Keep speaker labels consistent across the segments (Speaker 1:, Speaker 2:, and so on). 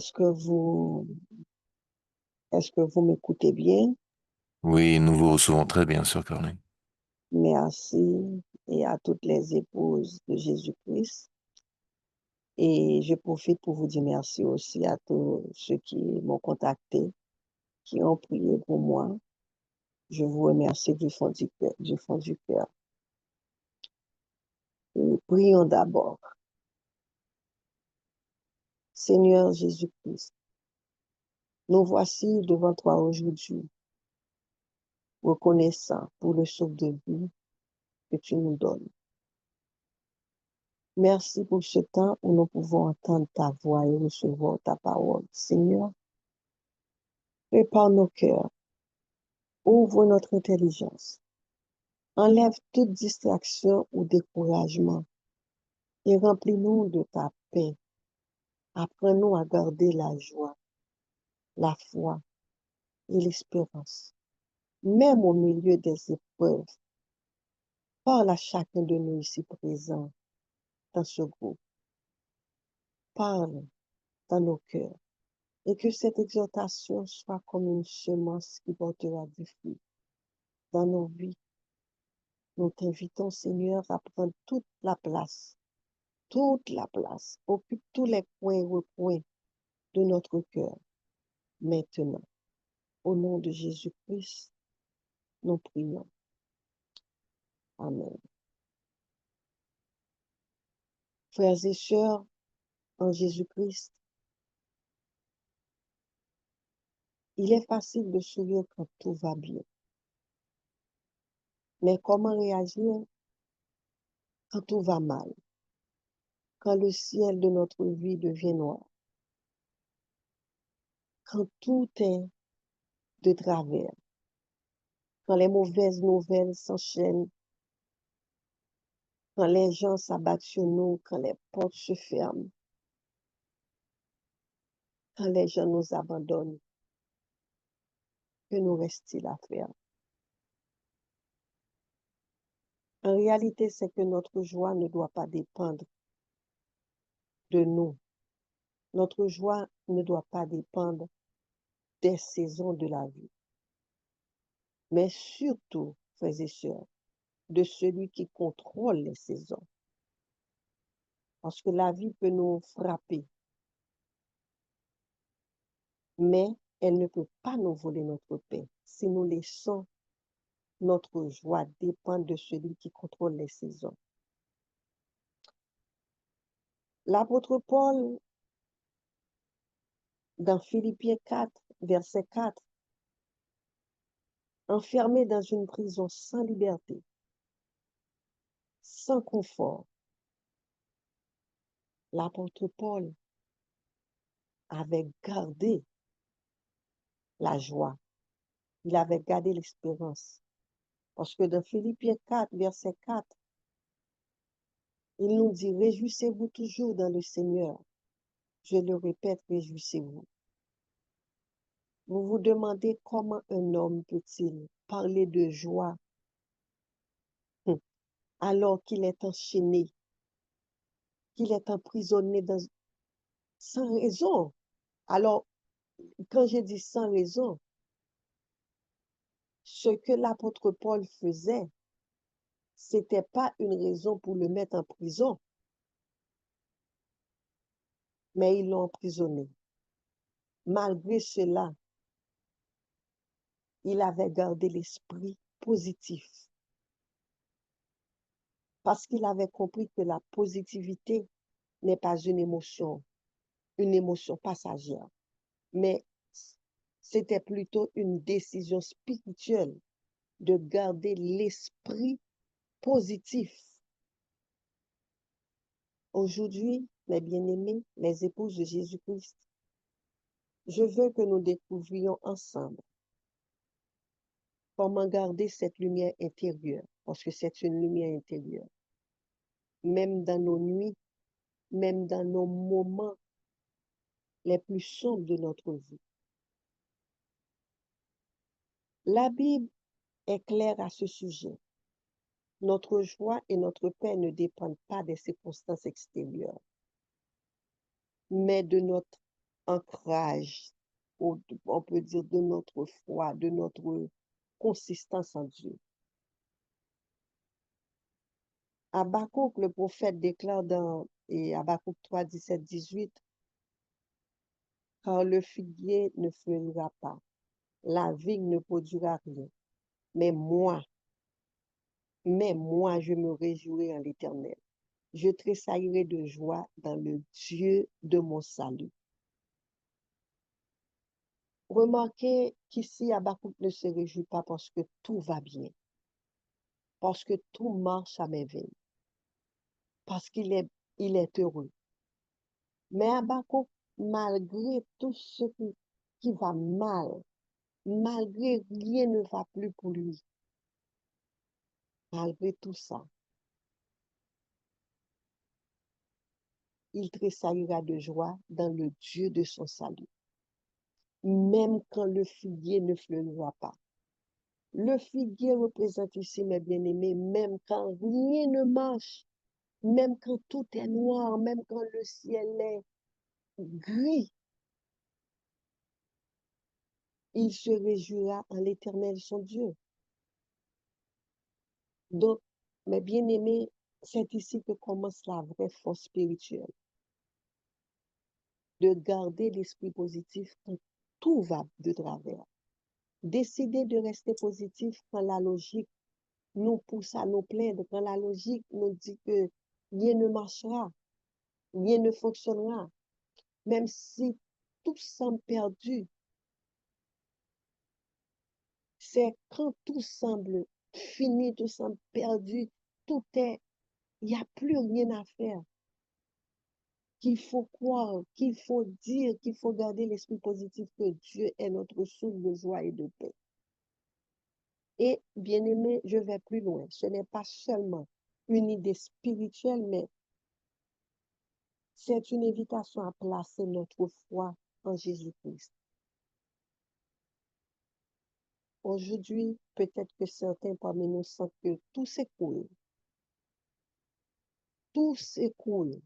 Speaker 1: Est-ce que vous, est-ce que vous m'écoutez bien?
Speaker 2: Oui, nous vous recevons très bien, sœur Caroline.
Speaker 1: Merci et à toutes les épouses de Jésus-Christ. Et je profite pour vous dire merci aussi à tous ceux qui m'ont contacté, qui ont prié pour moi. Je vous remercie du fond du cœur, du fond du cœur. Et prions d'abord. Seigneur Jésus-Christ, nous voici devant toi aujourd'hui, reconnaissants pour le souffle de vie que tu nous donnes. Merci pour ce temps où nous pouvons entendre ta voix et recevoir ta parole. Seigneur, prépare nos cœurs, ouvre notre intelligence, enlève toute distraction ou découragement et remplis-nous de ta paix. Apprends-nous à garder la joie, la foi et l'espérance, même au milieu des épreuves. Parle à chacun de nous ici présents dans ce groupe. Parle dans nos cœurs et que cette exhortation soit comme une semence qui portera du fruit dans nos vies. Nous t'invitons, Seigneur, à prendre toute la place, occupe tous les coins et recoins de notre cœur. Maintenant, au nom de Jésus-Christ, nous prions. Amen. Frères et sœurs, en Jésus-Christ, il est facile de sourire quand tout va bien. Mais comment réagir quand tout va mal, quand le ciel de notre vie devient noir, quand tout est de travers, quand les mauvaises nouvelles s'enchaînent, quand les gens s'abattent sur nous, quand les portes se ferment, quand les gens nous abandonnent, que nous reste-t-il à faire? En réalité, c'est que notre joie ne doit pas dépendre de nous. Notre joie ne doit pas dépendre des saisons de la vie, mais surtout, frères et sœurs, de celui qui contrôle les saisons. Parce que la vie peut nous frapper, mais elle ne peut pas nous voler notre paix si nous laissons notre joie dépendre de celui qui contrôle les saisons. L'apôtre Paul, dans Philippiens 4, verset 4, enfermé dans une prison sans liberté, sans confort, l'apôtre Paul avait gardé la joie, il avait gardé l'espérance. Parce que dans Philippiens 4, verset 4, il nous dit, réjouissez-vous toujours dans le Seigneur. Je le répète, réjouissez-vous. Vous vous demandez comment un homme peut-il parler de joie alors qu'il est enchaîné, qu'il est emprisonné sans raison. Alors, quand je dis sans raison, ce que l'apôtre Paul faisait, c'était pas une raison pour le mettre en prison, mais ils l'ont emprisonné. Malgré cela, il avait gardé l'esprit positif parce qu'il avait compris que la positivité n'est pas une émotion passagère, mais c'était plutôt une décision spirituelle de garder l'esprit positif. Aujourd'hui, mes bien-aimés, les épouses de Jésus-Christ, je veux que nous découvrions ensemble comment garder cette lumière intérieure, parce que c'est une lumière intérieure, même dans nos nuits, même dans nos moments les plus sombres de notre vie. La Bible est claire à ce sujet. Notre joie et notre paix ne dépendent pas des circonstances extérieures, mais de notre ancrage, on peut dire, de notre foi, de notre consistance en Dieu. Habakkuk, le prophète, déclare dans Habakkuk 3, 17, 18, car le figuier ne fleurira pas, la vigne ne produira rien. Mais moi, je me réjouirai en l'Éternel. Je tressaillerai de joie dans le Dieu de mon salut. Remarquez qu'ici, Habakkuk ne se réjouit pas parce que tout va bien, parce que tout marche à merveille, parce il est heureux. Mais Habakkuk, malgré tout ce qui va mal, malgré rien ne va plus pour lui, malgré tout ça, il tressaillira de joie dans le Dieu de son salut, même quand le figuier ne fleurira pas. Le figuier représente ici, mes bien-aimés, même quand rien ne marche, même quand tout est noir, même quand le ciel est gris, il se réjouira en l'Éternel son Dieu. Donc, mes bien-aimés, c'est ici que commence la vraie force spirituelle, de garder l'esprit positif quand tout va de travers. Décider de rester positif quand la logique nous pousse à nous plaindre, quand la logique nous dit que rien ne marchera, rien ne fonctionnera, même si tout semble perdu. C'est quand tout semble fini, tout semble perdu, il n'y a plus rien à faire, qu'il faut croire, qu'il faut dire, qu'il faut garder l'esprit positif que Dieu est notre source de joie et de paix. Et bien aimé, je vais plus loin. Ce n'est pas seulement une idée spirituelle, mais c'est une invitation à placer notre foi en Jésus-Christ. Aujourd'hui, peut-être que certains parmi nous sentent que tout s'écoule. Tout s'écoule.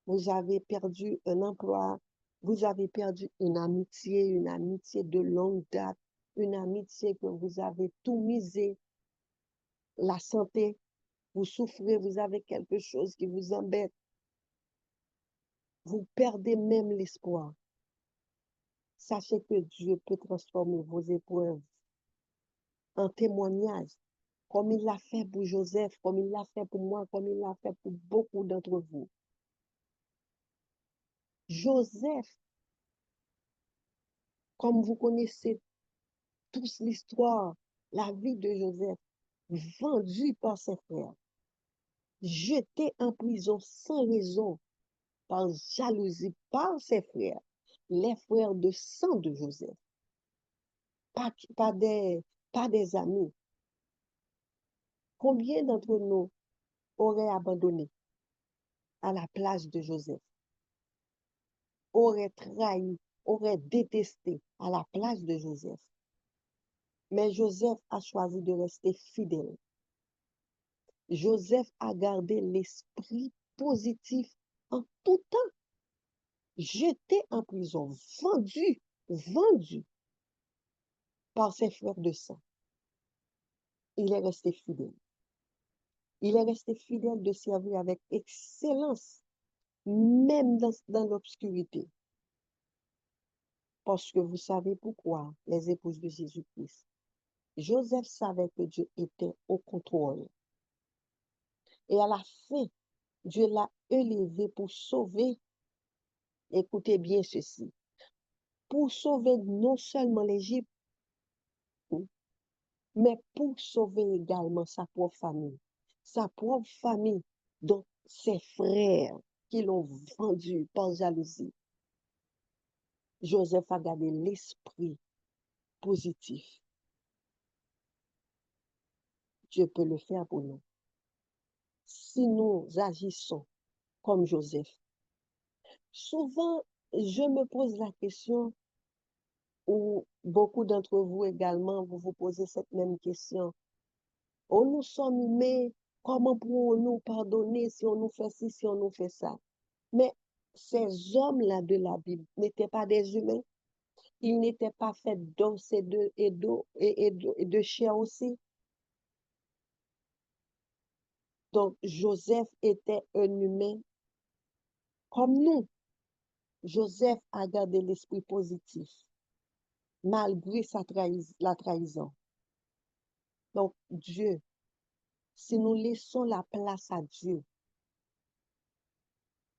Speaker 1: Vous avez perdu un emploi, vous avez perdu une amitié de longue date, une amitié que vous avez tout misé, la santé, vous souffrez, vous avez quelque chose qui vous embête, vous perdez même l'espoir. Sachez que Dieu peut transformer vos épreuves en témoignage, comme il l'a fait pour Joseph, comme il l'a fait pour moi, comme il l'a fait pour beaucoup d'entre vous. Joseph, comme vous connaissez tous l'histoire, la vie de Joseph, vendu par ses frères, jeté en prison sans raison, par jalousie par ses frères, les frères de sang de Joseph, pas, pas, des, pas des amis. Combien d'entre nous auraient abandonné à la place de Joseph, auraient trahi, auraient détesté à la place de Joseph? Mais Joseph a choisi de rester fidèle. Joseph a gardé l'esprit positif en tout temps, jeté en prison, vendu par ses frères de sang. Il est resté fidèle. Il est resté fidèle de servir avec excellence, même dans l'obscurité. Parce que vous savez pourquoi, les épouses de Jésus-Christ. Joseph savait que Dieu était au contrôle. Et à la fin, Dieu l'a élevé pour sauver, écoutez bien ceci, pour sauver non seulement l'Égypte, mais pour sauver également sa propre famille. Sa propre famille, donc ses frères qui l'ont vendu par jalousie. Joseph a gardé l'esprit positif. Dieu peut le faire pour nous. Si nous agissons comme Joseph. Souvent, je me pose la question, ou beaucoup d'entre vous également, vous vous posez cette même question. On nous sommes, mais comment pouvons-nous pardonner si on nous fait ci, si on nous fait ça? Mais ces hommes-là de la Bible n'étaient pas des humains. Ils n'étaient pas faits d'os et de chair aussi. Donc, Joseph était un humain comme nous. Joseph a gardé l'esprit positif malgré la trahison. Donc, Dieu, si nous laissons la place à Dieu,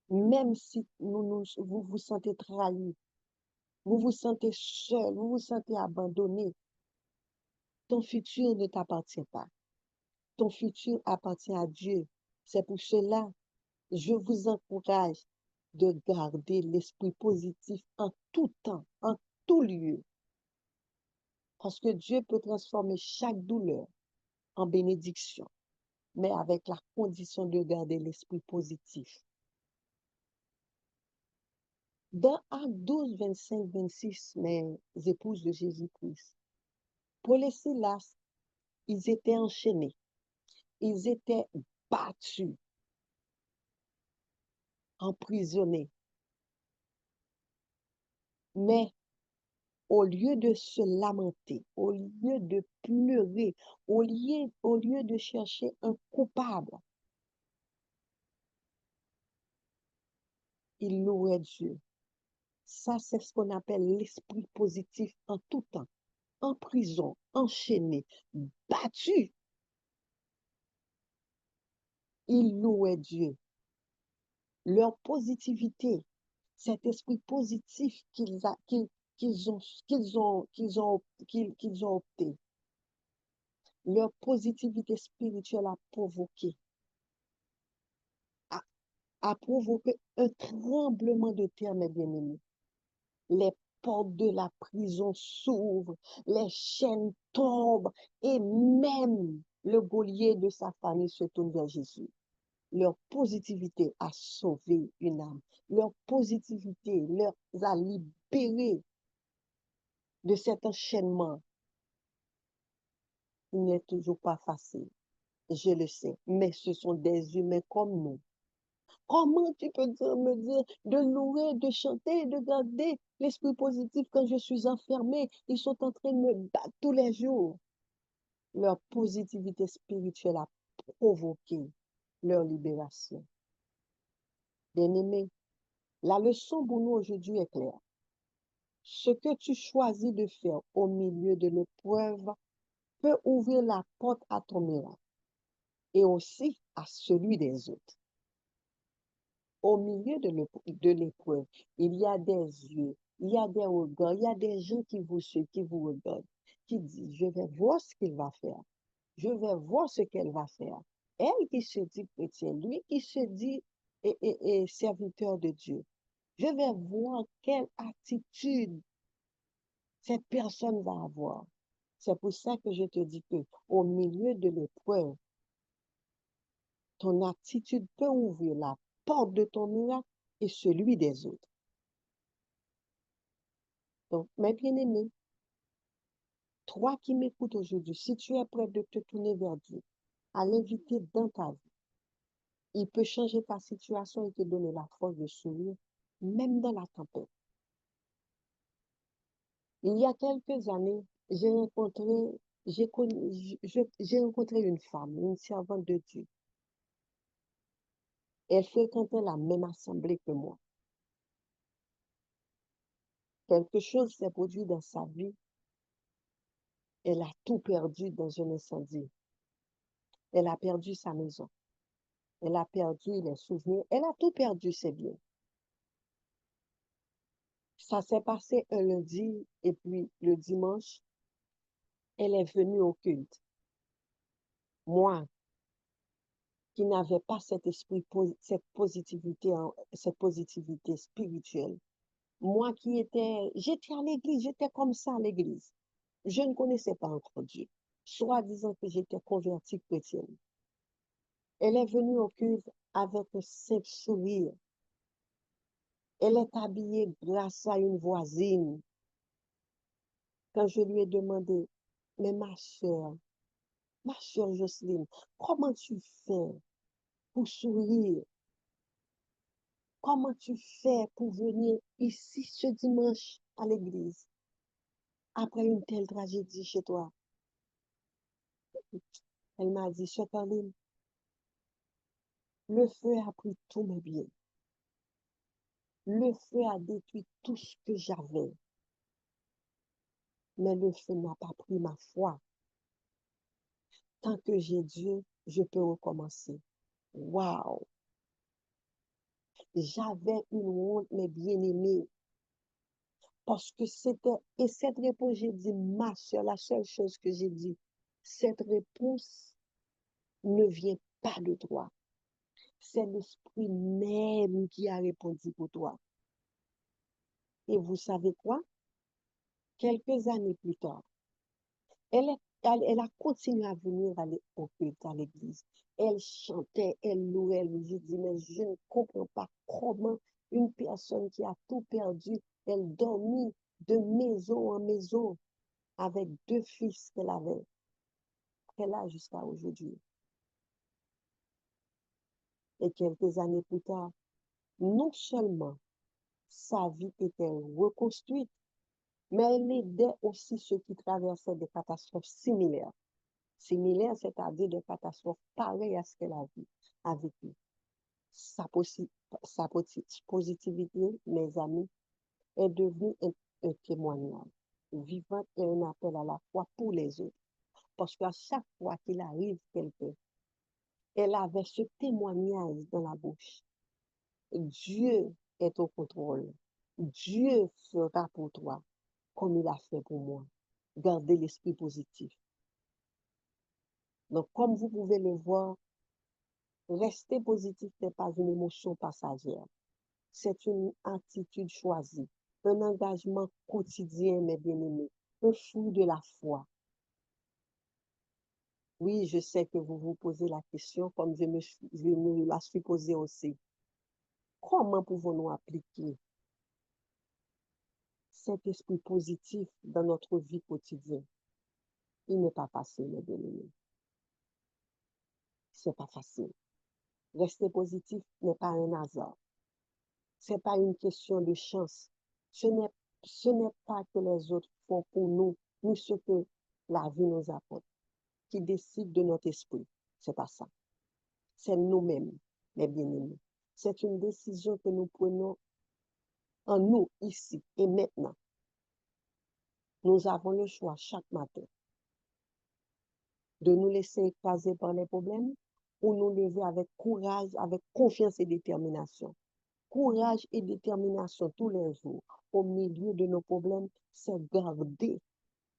Speaker 1: même si vous vous sentez trahi, vous vous sentez seul, vous vous sentez abandonné, ton futur ne t'appartient pas. Ton futur appartient à Dieu. C'est pour cela, je vous encourage de garder l'esprit positif en tout temps, en tout lieu. Parce que Dieu peut transformer chaque douleur en bénédiction, mais avec la condition de garder l'esprit positif. Dans Actes 12, 25, 26, mes épouses de Jésus-Christ, Paul et Silas, ils étaient enchaînés, ils étaient battus, emprisonnés. Mais au lieu de se lamenter, au lieu de pleurer, au lieu de chercher un coupable, ils louaient Dieu. Ça, c'est ce qu'on appelle l'esprit positif en tout temps. En prison, enchaîné, battu, ils louaient Dieu. Leur positivité, cet esprit positif qu'ils ont opté, leur positivité spirituelle a, a provoqué un tremblement de terre, mes bien-aimés. Les portes de la prison s'ouvrent, les chaînes tombent et même le geôlier de sa famille se tourne vers Jésus. Leur positivité a sauvé une âme. Leur positivité leur a libérés de cet enchaînement. Il n'est toujours pas facile, je le sais, mais ce sont des humains comme nous. Comment tu peux me dire de louer, de chanter, de garder l'esprit positif quand je suis enfermée? Ils sont en train de me battre tous les jours. Leur positivité spirituelle a provoqué leur libération. Bien-aimés, la leçon pour nous aujourd'hui est claire. Ce que tu choisis de faire au milieu de l'épreuve peut ouvrir la porte à ton miracle et aussi à celui des autres. Au milieu de l'épreuve, il y a des yeux, il y a des regards, il y a des gens qui vous suivent, qui vous regardent, qui disent, je vais voir ce qu'il va faire, je vais voir ce qu'elle va faire. Elle qui se dit chrétienne, lui qui se dit serviteur de Dieu, je vais voir quelle attitude cette personne va avoir. C'est pour ça que je te dis que au milieu de l'épreuve, ton attitude peut ouvrir la porte de ton miracle et celui des autres. Donc, mes bien-aimés, toi qui m'écoutes aujourd'hui, si tu es prêt de te tourner vers Dieu, à l'inviter dans ta vie, il peut changer ta situation et te donner la force de sourire, même dans la tempête. Il y a quelques années, j'ai rencontré une femme, une servante de Dieu. Elle fréquentait la même assemblée que moi. Quelque chose s'est produit dans sa vie. Elle a tout perdu dans un incendie. Elle a perdu sa maison. Elle a perdu les souvenirs. Elle a tout perdu, ses biens. Ça s'est passé un lundi et puis le dimanche, elle est venue au culte. Moi, qui n'avais pas cet esprit, cette positivité spirituelle, moi j'étais à l'église, j'étais comme ça à l'église. Je ne connaissais pas encore Dieu, soit disant que j'étais convertie chrétienne. Elle est venue au culte avec un simple sourire. Elle est habillée grâce à une voisine. Quand je lui ai demandé, mais ma chère Jocelyne, comment tu fais pour sourire? Comment tu fais pour venir ici ce dimanche à l'église après une telle tragédie chez toi? Elle m'a dit, Sœur Caroline, le feu a pris tous mes biens. Le feu a détruit tout ce que j'avais. Mais le feu n'a pas pris ma foi. Tant que j'ai Dieu, je peux recommencer. Waouh! J'avais une honte, mes bien-aimés, parce que c'était, et cette réponse, j'ai dit, ma soeur, la seule chose que j'ai dit, cette réponse ne vient pas de toi. C'est l'esprit même qui a répondu pour toi. Et vous savez quoi? Quelques années plus tard, elle a continué à venir au culte, à l'église. Elle chantait, elle louait, elle lui dit, mais je ne comprends pas comment une personne qui a tout perdu, elle dormit de maison en maison avec deux fils qu'elle avait, qu'elle a jusqu'à aujourd'hui. Et quelques années plus tard, non seulement sa vie était reconstruite, mais elle aidait aussi ceux qui traversaient des catastrophes similaires. Similaires, c'est-à-dire des catastrophes pareilles à ce qu'elle a vécu. Sa, sa positivité, mes amis, est devenue un témoignage vivant et un appel à la foi pour les autres. Parce qu'à chaque fois qu'il arrive quelqu'un, elle avait ce témoignage dans la bouche. Dieu est au contrôle. Dieu fera pour toi comme il a fait pour moi. Gardez l'esprit positif. Donc, comme vous pouvez le voir, rester positif n'est pas une émotion passagère. C'est une attitude choisie, un engagement quotidien, mes bien-aimés, un fruit de la foi. Oui, je sais que vous vous posez la question, comme je me la suis posée aussi. Comment pouvons-nous appliquer cet esprit positif dans notre vie quotidienne? Il n'est pas facile, mes bien-aimés. C'est pas facile. Rester positif n'est pas un hasard. C'est pas une question de chance. Ce n'est, ce n'est pas que les autres font pour nous, ni ce que la vie nous apporte, qui décide de notre esprit. C'est pas ça. C'est nous-mêmes, mes bien-aimés. C'est une décision que nous prenons en nous, ici et maintenant. Nous avons le choix chaque matin de nous laisser écraser par les problèmes ou nous lever avec courage, avec confiance et détermination. Courage et détermination tous les jours au milieu de nos problèmes, c'est garder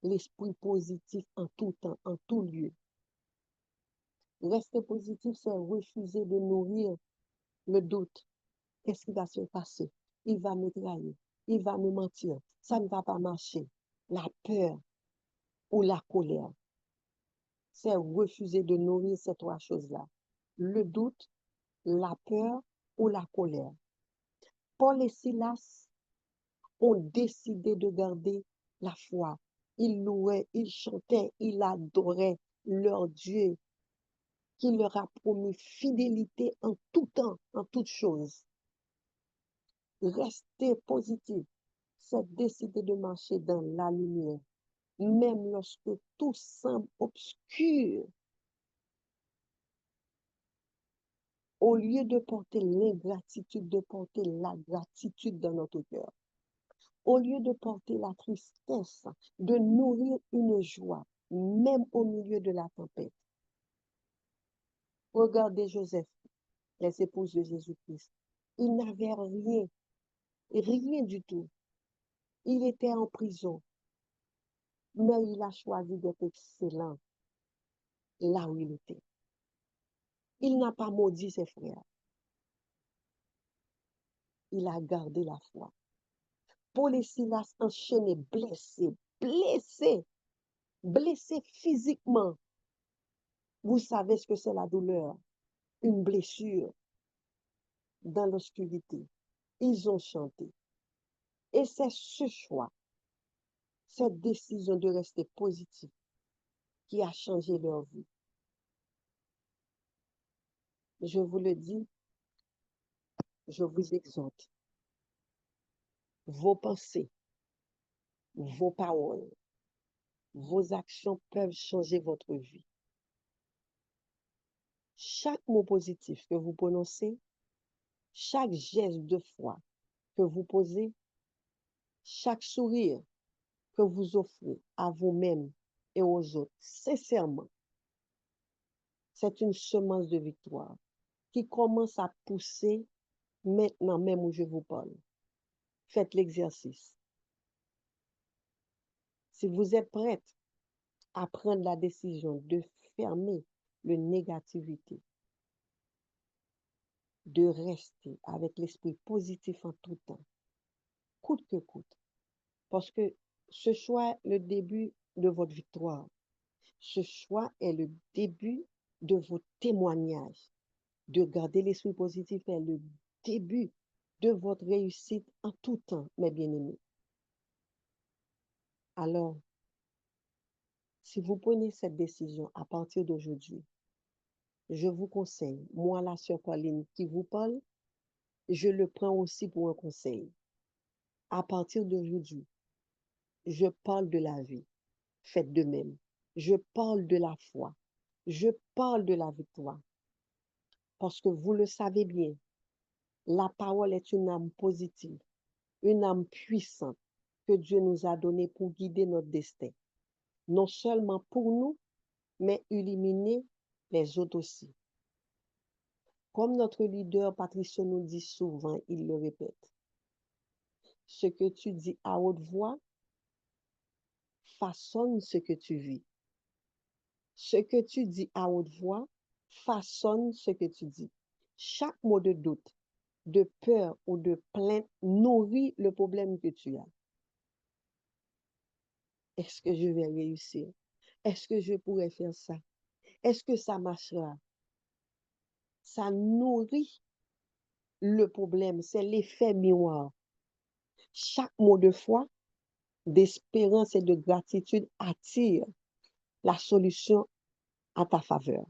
Speaker 1: l'esprit positif en tout temps, en tout lieu. Rester positif, c'est refuser de nourrir le doute. Qu'est-ce qui va se passer? Il va me trahir, il va me mentir, ça ne va pas marcher. La peur ou la colère, c'est refuser de nourrir ces trois choses-là. Le doute, la peur ou la colère. Paul et Silas ont décidé de garder la foi. Ils louaient, ils chantaient, ils adoraient leur Dieu qui leur a promis fidélité en tout temps, en toutes choses. Rester positif, c'est décider de marcher dans la lumière, même lorsque tout semble obscur. Au lieu de porter l'ingratitude, de porter la gratitude dans notre cœur. Au lieu de porter la tristesse, de nourrir une joie, même au milieu de la tempête. Regardez Joseph, les épouses de Jésus-Christ. Il n'avait rien, rien du tout. Il était en prison, mais il a choisi d'être excellent là où il était. Il n'a pas maudit ses frères. Il a gardé la foi. Paul et Silas enchaînés, blessés, blessés, blessés physiquement. Vous savez ce que c'est la douleur, une blessure dans l'obscurité. Ils ont chanté. Et c'est ce choix, cette décision de rester positif qui a changé leur vie. Je vous le dis, je vous exhorte, vos pensées, vos paroles, vos actions peuvent changer votre vie. Chaque mot positif que vous prononcez, chaque geste de foi que vous posez, chaque sourire que vous offrez à vous-même et aux autres, sincèrement, c'est une semence de victoire qui commence à pousser maintenant même où je vous parle. Faites l'exercice. Si vous êtes prête à prendre la décision de fermer le négativité, de rester avec l'esprit positif en tout temps, coûte que coûte, parce que ce choix est le début de votre victoire. Ce choix est le début de vos témoignages. De garder l'esprit positif est le début de votre réussite en tout temps, mes bien-aimés. Alors, si vous prenez cette décision à partir d'aujourd'hui, je vous conseille, moi, la sœur Pauline qui vous parle, je le prends aussi pour un conseil. À partir d'aujourd'hui, je parle de la vie. Faites de même. Je parle de la foi. Je parle de la victoire. Parce que vous le savez bien, la parole est une âme positive, une âme puissante que Dieu nous a donnée pour guider notre destin. Non seulement pour nous, mais illuminer les autres aussi. Comme notre leader Patricio nous dit souvent, il le répète, ce que tu dis à haute voix façonne ce que tu vis. Ce que tu dis à haute voix façonne ce que tu dis. Chaque mot de doute, de peur ou de plainte nourrit le problème que tu as. Est-ce que je vais réussir? Est-ce que je pourrais faire ça? Est-ce que ça marchera? Ça nourrit le problème, c'est l'effet miroir. Chaque mot de foi, d'espérance et de gratitude attire la solution à ta faveur.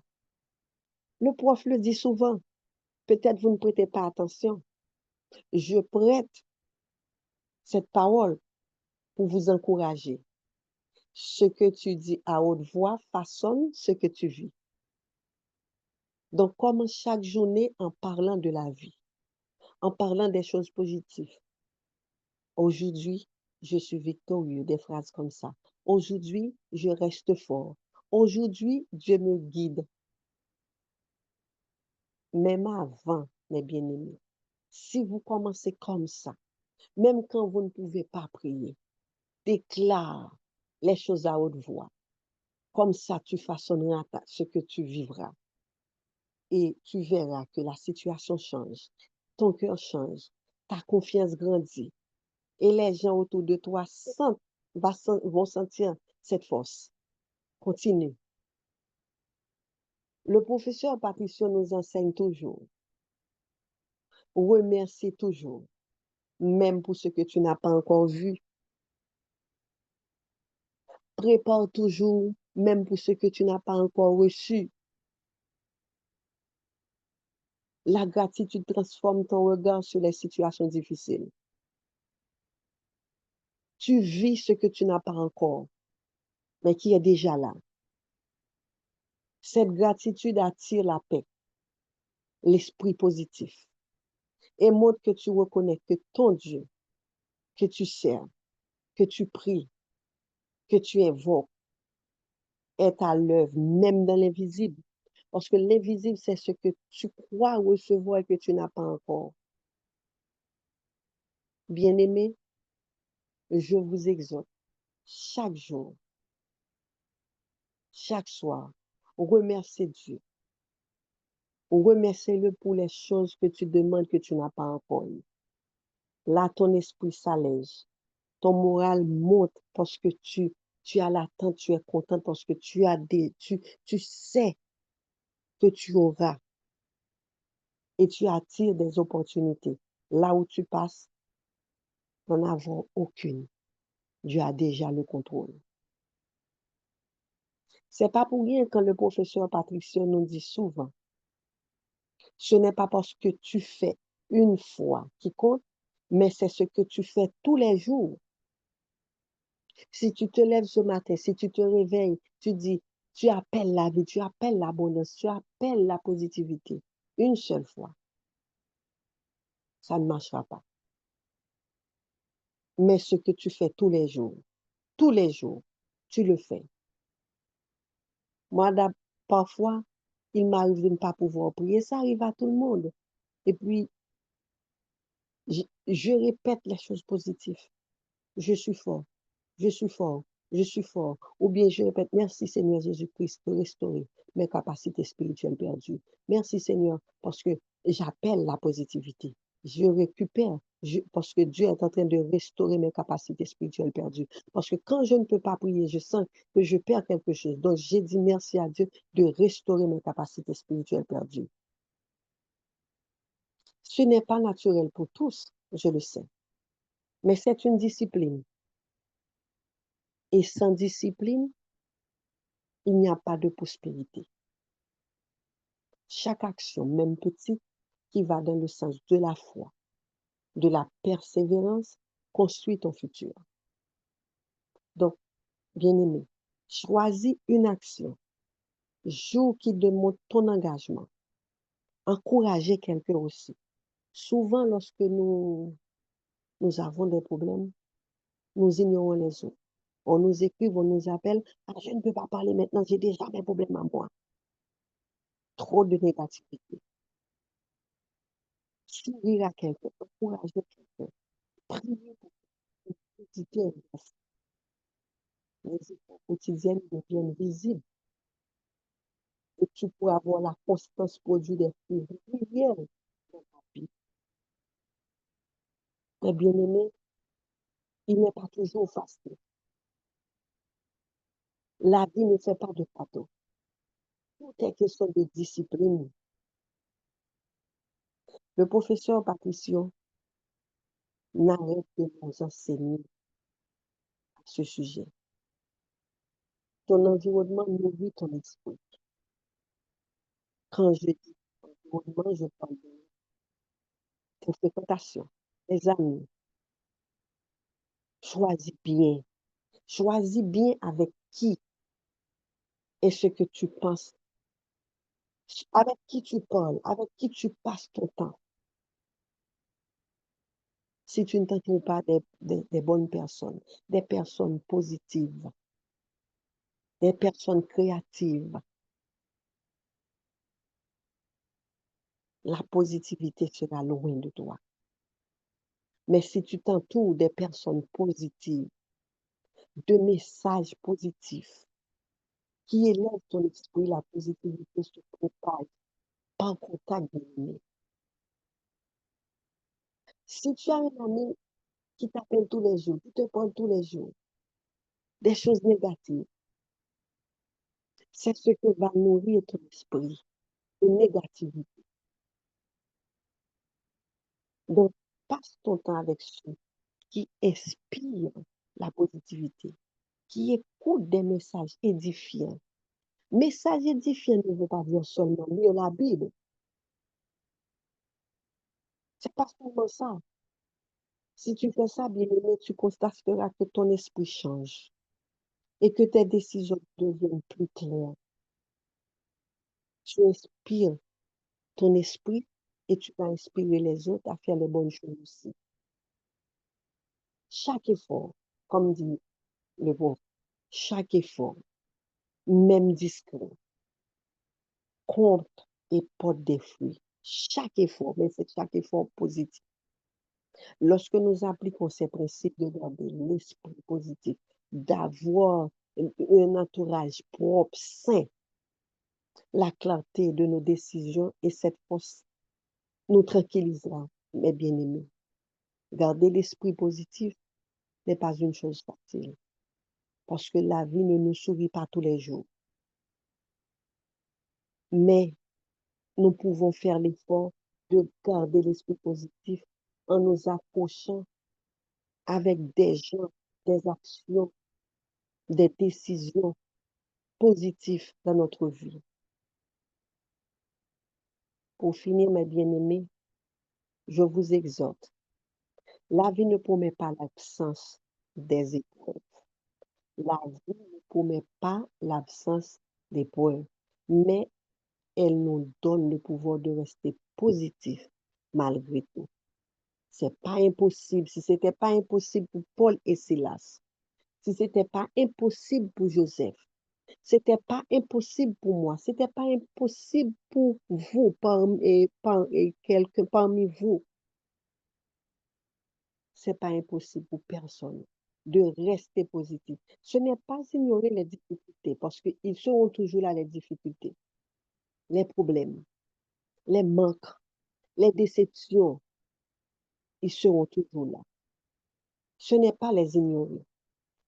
Speaker 1: Le prof le dit souvent, peut-être vous ne prêtez pas attention. Je prête cette parole pour vous encourager. Ce que tu dis à haute voix façonne ce que tu vis. Donc, commence chaque journée en parlant de la vie, en parlant des choses positives. Aujourd'hui, je suis victorieux, des phrases comme ça. Aujourd'hui, je reste fort. Aujourd'hui, Dieu me guide. Même avant, mes bien-aimés, si vous commencez comme ça, même quand vous ne pouvez pas prier, déclare les choses à haute voix. Comme ça, tu façonneras ce que tu vivras. Et tu verras que la situation change, ton cœur change, ta confiance grandit. Et les gens autour de toi vont sentir cette force. Continue. Le professeur Patricio nous enseigne toujours. Remercie toujours, même pour ce que tu n'as pas encore vu. Prépare toujours, même pour ce que tu n'as pas encore reçu. La gratitude transforme ton regard sur les situations difficiles. Tu vis ce que tu n'as pas encore, mais qui est déjà là. Cette gratitude attire la paix, l'esprit positif, et montre que tu reconnais que ton Dieu, que tu sers, que tu pries, que tu invoques, est à l'œuvre, même dans l'invisible. Parce que l'invisible, c'est ce que tu crois recevoir et que tu n'as pas encore. Bien-aimé, je vous exhorte chaque jour, chaque soir, remerciez Dieu. Remerciez-le pour les choses que tu demandes que tu n'as pas encore eues. Là, ton esprit s'allège. Ton moral monte parce que tu as l'attente, tu es content parce que tu sais que tu auras et tu attires des opportunités. Là où tu passes, n'en avons aucune. Dieu a déjà le contrôle. C'est pas pour rien quand le professeur Patricio nous dit souvent, ce n'est pas parce que tu fais une fois qui compte, mais c'est ce que tu fais tous les jours. Si tu te lèves ce matin, si tu te réveilles, tu dis, tu appelles la vie, tu appelles l'abondance, tu appelles la positivité. Une seule fois, ça ne marchera pas. Mais ce que tu fais tous les jours, tu le fais. Moi, parfois, il m'arrive de ne pas pouvoir prier, ça arrive à tout le monde. Et puis, je répète les choses positives. Je suis fort, je suis fort, je suis fort. Ou bien je répète, merci Seigneur Jésus-Christ de restaurer mes capacités spirituelles perdues. Merci Seigneur parce que j'appelle la positivité. Je récupère parce que Dieu est en train de restaurer mes capacités spirituelles perdues. Parce que quand je ne peux pas prier, je sens que je perds quelque chose. Donc j'ai dit merci à Dieu de restaurer mes capacités spirituelles perdues. Ce n'est pas naturel pour tous, je le sais, mais c'est une discipline. Et sans discipline, il n'y a pas de prospérité. Chaque action, même petite, qui va dans le sens de la foi, de la persévérance, construit ton futur. Donc, bien-aimé, choisis une action, joue qui démontre ton engagement, encourager quelqu'un aussi. Souvent, lorsque nous avons des problèmes, nous ignorons les autres. On nous écrit, on nous appelle, ah, je ne peux pas parler maintenant, j'ai déjà mes problèmes à moi. Trop de négativité. Sourire à quelqu'un, encourager quelqu'un, prier pour que les efforts quotidiennes deviennent visibles et tu pourras avoir la constance produit des fruits réels dans ta vie. Mais bien aimé, il n'est pas toujours facile. La vie ne fait pas de cadeau. Tout est question de discipline. Le professeur Patricio n'arrête de nous enseigner à ce sujet. Ton environnement nourrit ton esprit. Quand je dis environnement, je parle de tes fréquentations, tes amis. Choisis bien. Choisis bien avec qui et ce que tu penses, avec qui tu parles, avec qui tu passes ton temps. Si tu ne t'entoures pas des bonnes personnes, des personnes positives, des personnes créatives, la positivité sera loin de toi. Mais si tu t'entoures des personnes positives, de messages positifs, qui élèvent ton esprit, la positivité se propage par contact de l'ennemi. Si tu as un ami qui t'appelle tous les jours, qui te parle tous les jours, des choses négatives, c'est ce que va nourrir ton esprit de négativité. Donc, passe ton temps avec ceux qui inspirent la positivité, qui écoutent des messages édifiants. Message édifiant ne veut pas dire seulement lire la Bible. C'est pas seulement ça. Si tu fais ça, bien aimé, tu constateras que ton esprit change et que tes décisions deviennent plus claires. Tu inspires ton esprit et tu vas inspirer les autres à faire les bonnes choses aussi. Chaque effort, comme dit le bon, chaque effort, même discret, compte et porte des fruits. Chaque effort, mais c'est chaque effort positif. Lorsque nous appliquons ces principes de garder l'esprit positif, d'avoir un entourage propre, sain, la clarté de nos décisions et cette force nous tranquillisera, mes bien-aimés. Garder l'esprit positif n'est pas une chose facile parce que la vie ne nous sourit pas tous les jours. Mais nous pouvons faire l'effort de garder l'esprit positif en nous approchant avec des gens, des actions, des décisions positives dans notre vie. Pour finir, mes bien-aimés, je vous exhorte. La vie ne promet pas l'absence des épreuves. La vie ne promet pas l'absence d'épreuves, mais elle nous donne le pouvoir de rester positif malgré tout. C'est pas impossible. Si c'était pas impossible pour Paul et Silas, si c'était pas impossible pour Joseph, c'était pas impossible pour moi, c'était pas impossible pour vous, parmi vous, c'est pas impossible pour personne de rester positif. Ce n'est pas ignorer les difficultés, parce qu'ils seront toujours là, les difficultés, les problèmes, les manques, les déceptions, ils seront toujours là. Ce n'est pas les ignorer,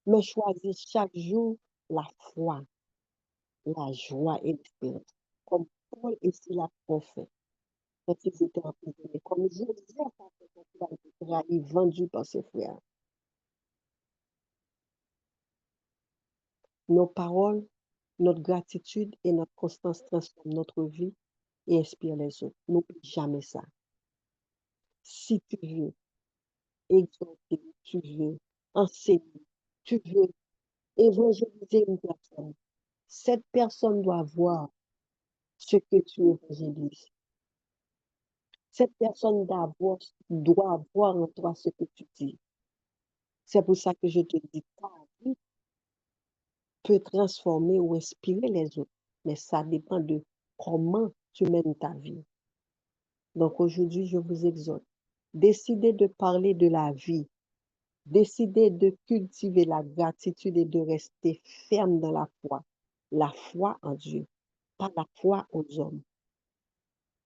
Speaker 1: mais choisir chaque jour la foi, la joie et l'espérance, comme Paul et Silas ont fait quand ils étaient emprisonnés, comme Joseph a fait quand il a été trahi, vendu par ses frères. Nos paroles, notre gratitude et notre constance transforment notre vie et inspirent les autres. N'oublie jamais ça. Si tu veux exhorter, tu veux enseigner, tu veux évangéliser une personne, cette personne doit voir ce que tu évangélises. Cette personne doit voir en toi ce que tu dis. C'est pour ça que je te dis, ta vie peut transformer ou inspirer les autres, mais ça dépend de comment tu mènes ta vie. Donc aujourd'hui, je vous exhorte, décidez de parler de la vie, décidez de cultiver la gratitude et de rester ferme dans la foi en Dieu, pas la foi aux hommes,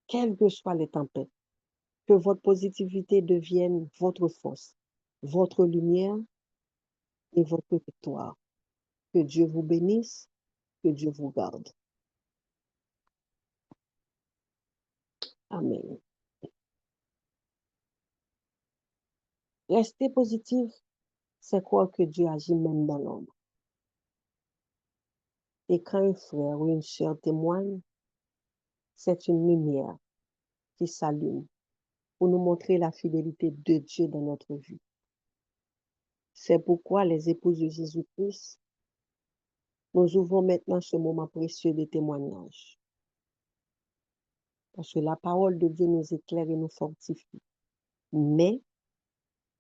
Speaker 1: quelles que soient les tempêtes. Que votre positivité devienne votre force, votre lumière et votre victoire. Que Dieu vous bénisse, que Dieu vous garde. Amen. Rester positif, c'est croire que Dieu agit même dans l'ombre. Et quand un frère ou une sœur témoigne, c'est une lumière qui s'allume pour nous montrer la fidélité de Dieu dans notre vie. C'est pourquoi les épouses de Jésus-Christ, nous ouvrons maintenant ce moment précieux de témoignage. Parce que la parole de Dieu nous éclaire et nous fortifie. Mais,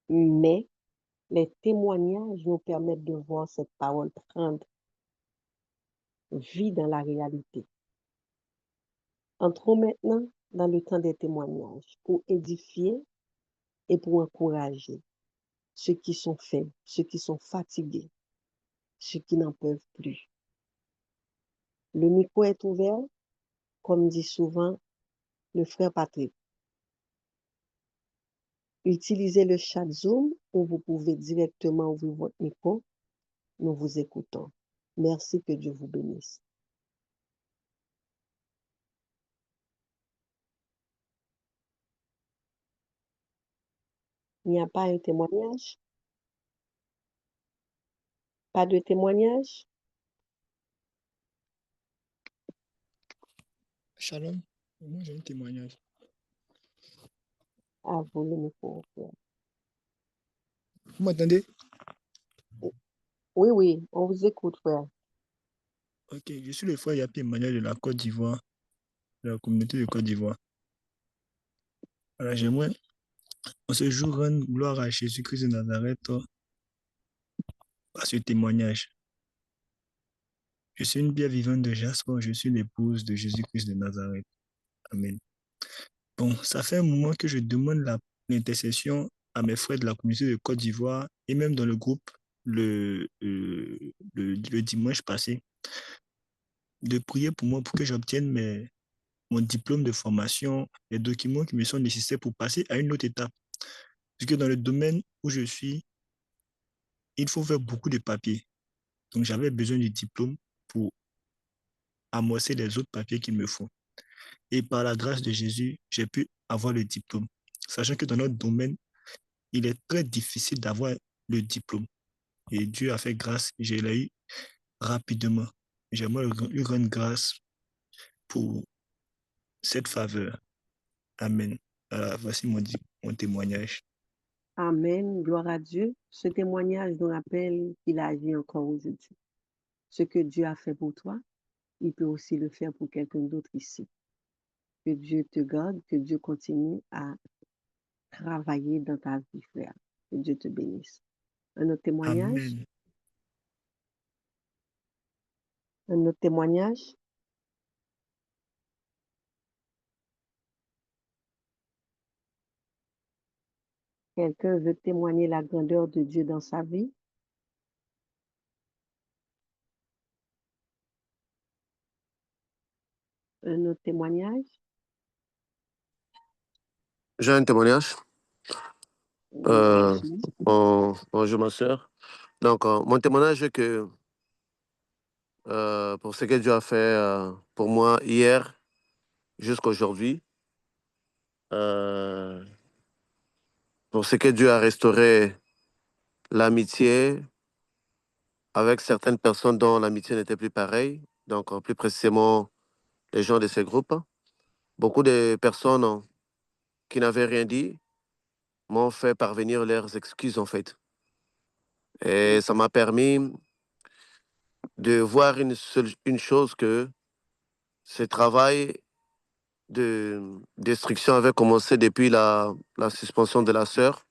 Speaker 1: mais, les témoignages nous permettent de voir cette parole prendre vie dans la réalité. Entrons maintenant dans le temps des témoignages pour édifier et pour encourager ceux qui sont faibles, ceux qui sont fatigués, ceux qui n'en peuvent plus. Le micro est ouvert, comme dit souvent le frère Patrick. Utilisez le chat Zoom où vous pouvez directement ouvrir votre micro. Nous vous écoutons. Merci, que Dieu vous bénisse. Il n'y a pas un témoignage? Pas de témoignage?
Speaker 3: Shalom. Moi, j'ai un témoignage.
Speaker 1: À vous le micro, frère.
Speaker 3: Vous m'entendez?
Speaker 1: Oui, oui, on vous écoute, frère.
Speaker 3: Ok, je suis le frère Yapi Emmanuel de la Côte d'Ivoire, de la communauté de Côte d'Ivoire. Alors, j'aimerais en ce jour rendre gloire à Jésus-Christ de Nazareth par ce témoignage. Je suis une bière vivante de Jasper, je suis l'épouse de Jésus-Christ de Nazareth. Amen. Bon, ça fait un moment que je demande l'intercession à mes frères de la communauté de Côte d'Ivoire et même dans le groupe le dimanche passé, de prier pour moi pour que j'obtienne mon diplôme de formation, les documents qui me sont nécessaires pour passer à une autre étape. Parce que dans le domaine où je suis, il faut faire beaucoup de papiers. Donc, j'avais besoin du diplôme pour amorcer les autres papiers qu'il me faut. Et par la grâce de Jésus, j'ai pu avoir le diplôme. Sachant que dans notre domaine, il est très difficile d'avoir le diplôme. Et Dieu a fait grâce et je l'ai eu rapidement. J'aimerais lui rendre grâce pour cette faveur. Amen. Voilà, voici mon témoignage.
Speaker 1: Amen, gloire à Dieu. Ce témoignage nous rappelle qu'il agit encore aujourd'hui. Ce que Dieu a fait pour toi, il peut aussi le faire pour quelqu'un d'autre ici. Que Dieu te garde, que Dieu continue à travailler dans ta vie, frère. Que Dieu te bénisse. Un autre témoignage?
Speaker 3: Amen.
Speaker 1: Un autre témoignage? Quelqu'un veut témoigner la grandeur de Dieu dans sa vie? Un autre témoignage?
Speaker 4: J'ai un témoignage.
Speaker 1: Oui, vas-y.
Speaker 4: Bonjour ma soeur. Donc, mon témoignage est que pour ce que Dieu a fait pour moi hier jusqu'à aujourd'hui, pour ce que Dieu a restauré l'amitié avec certaines personnes dont l'amitié n'était plus pareille, donc plus précisément les gens de ces groupes. Beaucoup de personnes qui n'avaient rien dit m'ont fait parvenir leurs excuses en fait. Et ça m'a permis de voir une chose que ce travail de destruction avait commencé depuis la suspension de la sœur.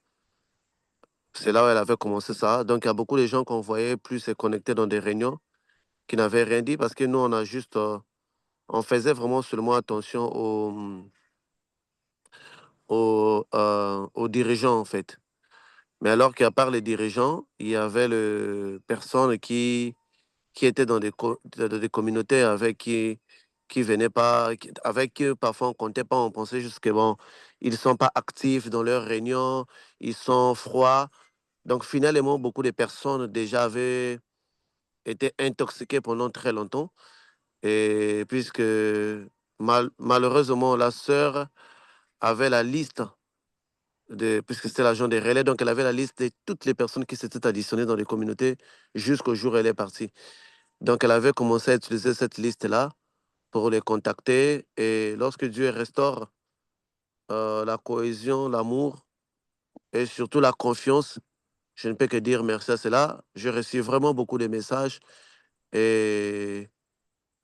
Speaker 4: C'est là où elle avait commencé ça. Donc, il y a beaucoup de gens qu'on voyait plus se connecter dans des réunions qui n'avaient rien dit parce que nous, on a juste, on faisait vraiment seulement attention aux dirigeants, en fait. Mais alors qu'à part les dirigeants, il y avait personnes qui étaient dans des communautés avec qui venaient pas, avec qui parfois on comptait pas, on pensait juste que bon, ils sont pas actifs dans leurs réunions, ils sont froids. Donc finalement, beaucoup de personnes déjà avaient été intoxiquées pendant très longtemps. Et puisque malheureusement, la sœur avait la liste puisque c'était l'agent des relais, donc elle avait la liste de toutes les personnes qui s'étaient additionnées dans les communautés jusqu'au jour où elle est partie. Donc elle avait commencé à utiliser cette liste-là pour les contacter. Et lorsque Dieu restaure la cohésion, l'amour et surtout la confiance, je ne peux que dire merci à cela. J'ai reçu vraiment beaucoup de messages et,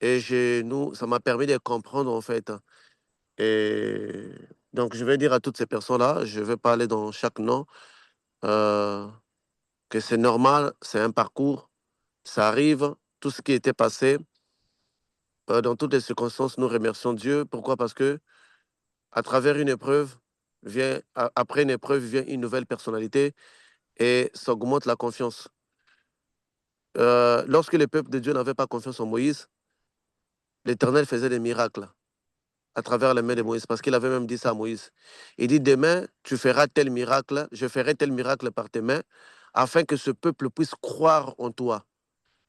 Speaker 4: ça m'a permis de comprendre en fait. Et donc je vais dire à toutes ces personnes-là, je vais parler dans chaque nom, euh, que c'est normal, c'est un parcours, ça arrive, tout ce qui était passé, dans toutes les circonstances, nous remercions Dieu. Pourquoi? Parce que à travers une épreuve, après une épreuve, vient une nouvelle personnalité et ça augmente la confiance. Lorsque le peuple de Dieu n'avait pas confiance en Moïse, l'Éternel faisait des miracles à travers les mains de Moïse, parce qu'il avait même dit ça à Moïse. Il dit, demain, tu feras tel miracle, je ferai tel miracle par tes mains, afin que ce peuple puisse croire en toi.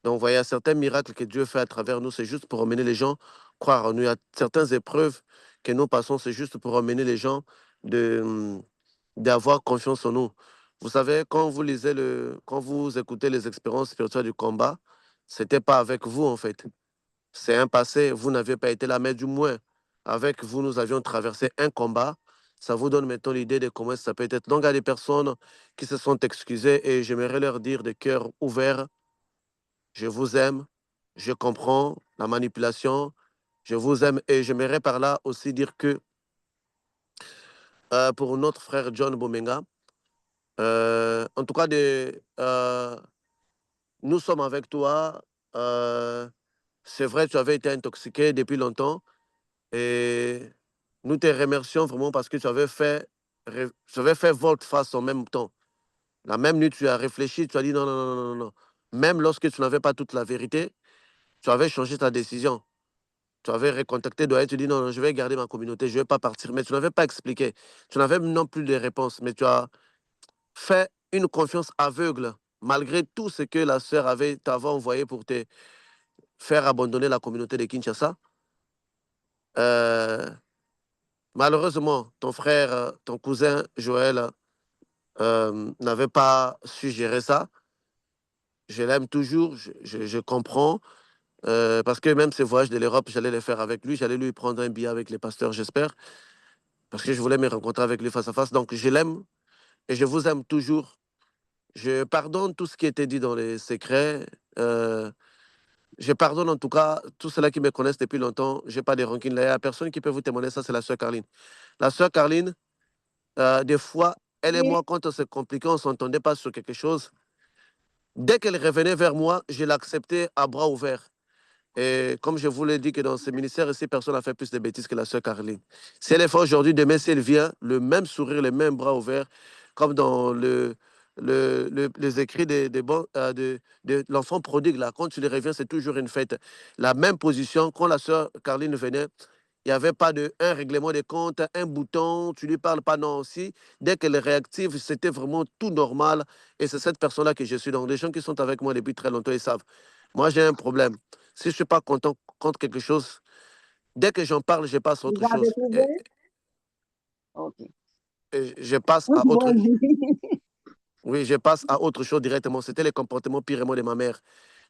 Speaker 4: Donc, vous voyez, il y a certains miracles que Dieu fait à travers nous, c'est juste pour emmener les gens à croire en nous. Il y a certaines épreuves que nous passons, c'est juste pour emmener les gens d'avoir confiance en nous. Vous savez, quand vous écoutez les expériences spirituelles du combat, c'était pas avec vous, en fait. C'est un passé, vous n'avez pas été là, mais du moins, avec vous, nous avions traversé un combat. Ça vous donne maintenant l'idée de comment ça peut être. Donc, il y a des personnes qui se sont excusées et j'aimerais leur dire de cœur ouvert, je vous aime, je comprends la manipulation, je vous aime et j'aimerais par là aussi dire que pour notre frère John Bomenga, en tout cas, nous sommes avec toi. euh, c'est vrai, tu avais été intoxiqué depuis longtemps et nous te remercions vraiment parce que tu avais fait volte-face en même temps. La même nuit, tu as réfléchi, tu as dit non, non, non, non, non, non. Même lorsque tu n'avais pas toute la vérité, tu avais changé ta décision. Tu avais recontacté Doyen, tu dis non, non, je vais garder ma communauté, je ne vais pas partir. Mais tu n'avais pas expliqué. Tu n'avais non plus de réponse, mais tu as fait une confiance aveugle, malgré tout ce que la sœur t'avait envoyé pour te faire abandonner la communauté de Kinshasa. Euh, Malheureusement, ton frère, ton cousin Joël n'avait pas su gérer ça. Je l'aime toujours, je comprends. Parce que même ces voyages de l'Europe, j'allais les faire avec lui. J'allais lui prendre un billet avec les pasteurs, j'espère. parce que je voulais me rencontrer avec lui face à face. Donc, je l'aime et je vous aime toujours. Je pardonne tout ce qui était dit dans les secrets. Je pardonne en tout cas tous ceux-là qui me connaissent depuis longtemps. Je n'ai pas de rancune. Il n'y a personne qui peut vous témoigner ça, c'est la sœur Carline. La sœur Carline, des fois, elle et
Speaker 1: Oui.
Speaker 4: moi, quand on s'est compliqué, on ne s'entendait pas sur quelque chose. Dès qu'elle revenait vers moi, je l'acceptais à bras ouverts. Et comme je vous l'ai dit que dans ce ministère ici, personne n'a fait plus de bêtises que la sœur Caroline. Si elle est forte aujourd'hui, demain, si elle vient, le même sourire, les mêmes bras ouverts, comme dans les écrits de l'enfant prodigue, là, quand tu les reviens, c'est toujours une fête. La même position, quand la sœur Caroline venait, il n'y avait pas un règlement de compte, un bouton, tu ne lui parles pas, non aussi. Dès qu'elle est réactive, c'était vraiment tout normal. Et c'est cette personne-là que je suis. Donc, les gens qui sont avec moi depuis très longtemps, ils savent. Moi, j'ai un problème. Si je ne suis pas content contre quelque chose, dès que j'en parle, je passe à
Speaker 1: Vous
Speaker 4: autre
Speaker 1: avez
Speaker 4: chose.
Speaker 1: trouvé? OK.
Speaker 4: Et je passe
Speaker 1: Oui,
Speaker 4: à autre
Speaker 1: bon,
Speaker 4: Oui, je passe à autre chose directement. C'était les comportements pires et moi de ma mère.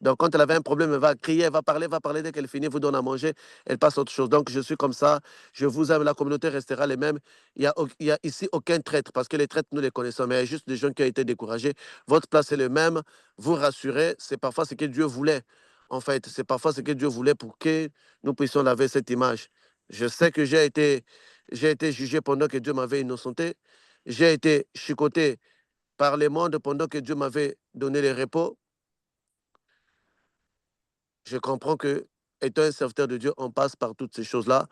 Speaker 4: Donc, quand elle avait un problème, elle va crier, elle va parler. Dès qu'elle finit, vous donne à manger, elle passe à autre chose. Donc, je suis comme ça. Je vous aime. La communauté restera les mêmes. Il y a ici aucun traître parce que les traîtres, nous les connaissons. Mais il y a juste des gens qui ont été découragés. Votre place est le même. Vous rassurez. C'est parfois ce que Dieu voulait. En fait, c'est parfois ce que Dieu voulait pour que nous puissions laver cette image. Je sais que j'ai été jugé pendant que Dieu m'avait innocenté. J'ai été chicoté par les mondes pendant que Dieu m'avait donné le repos. Je comprends que, étant un serviteur de Dieu, on passe par toutes ces choses-là.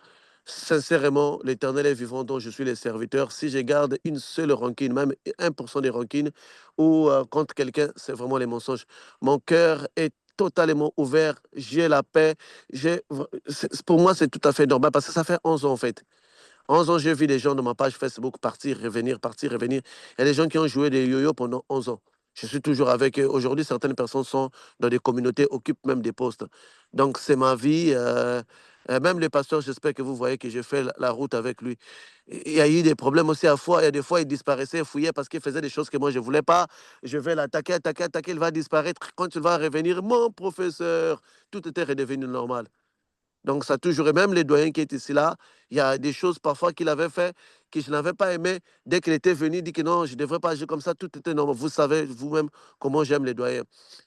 Speaker 4: Sincèrement, l'Éternel est vivant dont je suis le serviteur. Si je garde une seule rancune, même 1% de rancune, ou contre quelqu'un, c'est vraiment les mensonges. Mon cœur est totalement ouvert. J'ai la paix. Pour moi, c'est tout à fait normal parce que ça fait 11 ans en fait. 11 ans, j'ai vu des gens de ma page Facebook partir, revenir, partir, revenir. Il y a des gens qui ont joué des yo-yo pendant 11 ans. Je suis toujours avec eux. Aujourd'hui, certaines personnes sont dans des communautés, occupent même des postes. Donc, c'est ma vie. Même le pasteur, j'espère que vous voyez que j'ai fait la route avec lui. Il y a eu des problèmes aussi à fois. Il y a des fois, il disparaissait, fouillait parce qu'il faisait des choses que moi, je ne voulais pas. Je vais l'attaquer, attaquer, attaquer. Il va disparaître. Quand il va revenir, mon professeur, tout était redevenu normal. Donc, ça a toujours, et même les doyens qui étaient ici là, il y a des choses parfois qu'il avait fait que je n'avais pas aimé. Dès qu'il était venu, il dit que non, je ne devrais pas agir comme ça, tout était normal. Vous savez vous-même comment j'aime les doyens.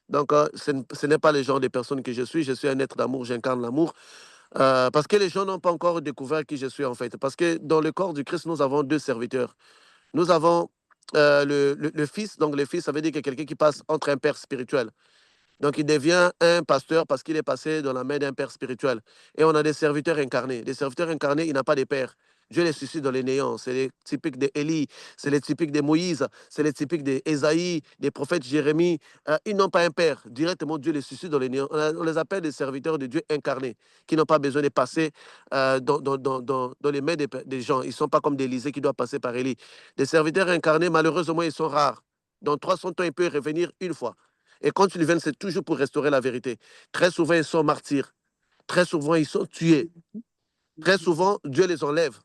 Speaker 4: Donc, ce n'est pas le genre de personne que je suis. Je suis un être d'amour, j'incarne l'amour. Parce que les gens n'ont pas encore découvert qui je suis en fait. Parce que dans le corps du Christ, nous avons deux serviteurs. Nous avons le Fils. Donc, le Fils, ça veut dire que quelqu'un qui passe entre un père spirituel. Donc, il devient un pasteur parce qu'il est passé dans la main d'un père spirituel. Et on a des serviteurs incarnés. Des serviteurs incarnés, il n'a pas de père. Dieu les suscite dans les néants. C'est les typiques d'Élie, c'est les typiques de Moïse, c'est les typiques d'Ésaïe, des prophètes Jérémie. Ils n'ont pas un père. Directement, Dieu les suscite dans les néants. On les appelle des serviteurs de Dieu incarnés, qui n'ont pas besoin de passer dans les mains des gens. Ils ne sont pas comme d'Élysée qui doit passer par Élie. Des serviteurs incarnés, malheureusement, ils sont rares. Dans 300 ans, il peut revenir une fois. Et quand ils viennent, c'est toujours pour restaurer la vérité. Très souvent, ils sont martyrs. Très souvent, ils sont tués. Très souvent, Dieu les enlève.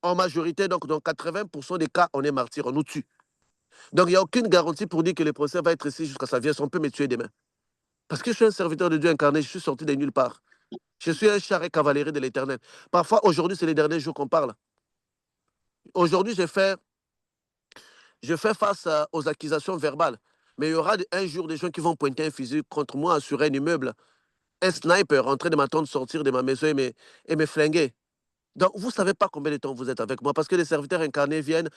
Speaker 4: En majorité, donc dans 80% des cas, on est martyr, on nous tue. Donc, il n'y a aucune garantie pour dire que le procès va être ici jusqu'à sa vie. On peut me tuer demain. Parce que je suis un serviteur de Dieu incarné, je suis sorti de nulle part. Je suis un char et cavalerie de l'Éternel. Parfois, aujourd'hui, c'est les derniers jours qu'on parle. Aujourd'hui, je fais face aux accusations verbales. Mais il y aura un jour des gens qui vont pointer un fusil contre moi sur un immeuble. Un sniper en train de m'attendre sortir de ma maison et me flinguer. Donc, vous ne savez pas combien de temps vous êtes avec moi parce que les serviteurs incarnés viennent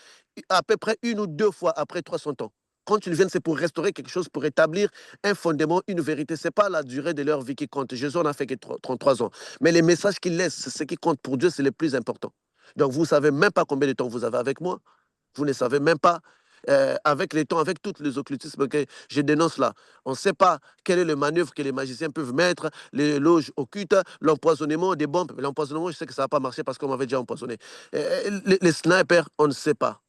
Speaker 4: à peu près une ou deux fois après 300 ans. Quand ils viennent, c'est pour restaurer quelque chose, pour établir un fondement, une vérité. Ce n'est pas la durée de leur vie qui compte. Jésus en a fait que 33 ans. Mais les messages qu'ils laissent, c'est ce qui compte pour Dieu, c'est le plus important. Donc, vous ne savez même pas combien de temps vous avez avec moi. Vous ne savez même pas, avec les temps, avec tous les occultismes que je dénonce là. On ne sait pas quel est le manœuvre que les magiciens peuvent mettre, les loges occultes, l'empoisonnement des bombes. L'empoisonnement, je sais que ça n'a pas marché parce qu'on m'avait déjà empoisonné. Les snipers, on ne sait pas.